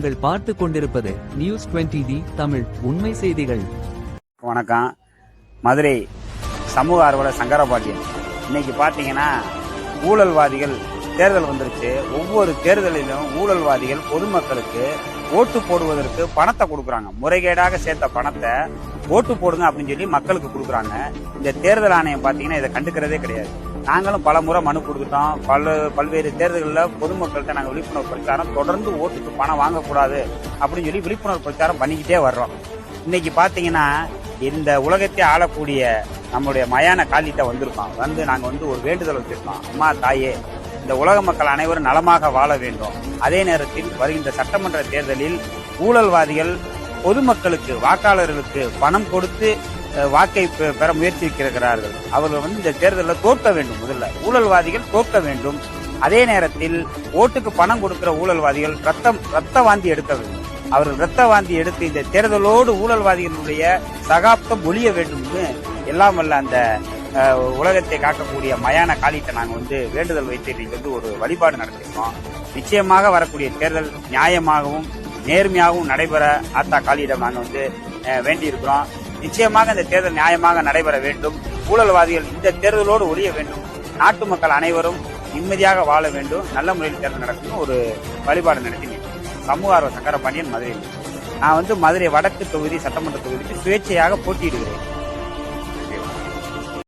நீங்கள் பார்த்து கொண்டிருப்பது நியூஸ் 20D தமிழ் உண்மை செய்திகள். வணக்கம். மதுரை சமூக ஆர்வலர் சங்கரபாண்டியன். இன்னைக்கு பாத்தீங்கன்னா ஊழல்வாதிகள் தேர்தல் வந்துருச்சு. ஒவ்வொரு தேர்தலிலும் ஊழல்வாதிகள் பொதுமக்களுக்கு ஓட்டு போடுவதற்கு பணத்தை கொடுக்குறாங்க. முறைகேடாக சேர்த்த பணத்தை ஓட்டு போடுங்க அப்படின்னு சொல்லி மக்களுக்கு கொடுக்குறாங்க. இந்த தேர்தல் ஆணையம் பாத்தீங்கன்னா இதை கண்டுக்கிறதே கிடையாது. நாங்களும் பல முறை மனு கொடுத்துட்டோம். பல்வேறு தேர்தல்களில் பொதுமக்கள்கிட்ட நாங்கள் விழிப்புணர்வு பிரச்சாரம் தொடர்ந்து ஓட்டுக்கு பணம் வாங்கக்கூடாது அப்படின்னு சொல்லி விழிப்புணர்வு பிரச்சாரம் பண்ணிக்கிட்டே வர்றோம். இன்னைக்கு பாத்தீங்கன்னா இந்த உலகத்தை ஆளக்கூடிய நம்மளுடைய மயான காலிட்ட வந்திருக்கோம். நாங்க ஒரு வேண்டுதல் வச்சிருக்கோம். அம்மா தாயே, இந்த உலக மக்கள் அனைவரும் நலமாக வாழ வேண்டும். அதே நேரத்தில் வருகின்ற சட்டமன்ற தேர்தலில் ஊழல்வாதிகள் பொதுமக்களுக்கு வாக்காளர்களுக்கு பணம் கொடுத்து வாக்கை பெற முயற்சிக்கிறார்கள். அவர்கள் இந்த தேர்தலில் தோற்க வேண்டும். முதல்ல ஊழல்வாதிகள் தோற்க வேண்டும். அதே நேரத்தில் ஓட்டுக்கு பணம் கொடுக்கிற ஊழல்வாதிகள் ரத்த வாந்தி எடுக்க வேண்டும். அவர்கள் ரத்த வாந்தி எடுத்து இந்த தேர்தலோடு ஊழல்வாதிகளுடைய சகாப்தம் ஒழிய வேண்டும். எல்லாம் வல்ல அந்த உலகத்தை காக்கக்கூடிய மயான காலிட்ட நாங்க வேண்டுதல் வைத்து இன்னைக்கு ஒரு வழிபாடு நடத்திருக்கோம். நிச்சயமாக வரக்கூடிய தேர்தல் நியாயமாகவும் நேர்மையாகவும் நடைபெற ஆத்தா காலியிடம் நாங்க வேண்டியிருக்கிறோம். நிச்சயமாக இந்த தேர்தல் நியாயமாக நடைபெற வேண்டும். ஊழல்வாதிகள் இந்த தேர்தலோடு ஒழிய வேண்டும். நாட்டு மக்கள் அனைவரும் நிம்மதியாக வாழ வேண்டும். நல்ல முறையில் தேர்தல் நடக்கும் ஒரு வழிபாடு நடத்தினேன். சமூக ஆர்வலர் சங்கரபாண்டியன், மதுரை. நான் மதுரை வடக்கு தொகுதி சட்டமன்ற தொகுதிக்கு சுயேட்சையாக போட்டியிடுகிறேன்.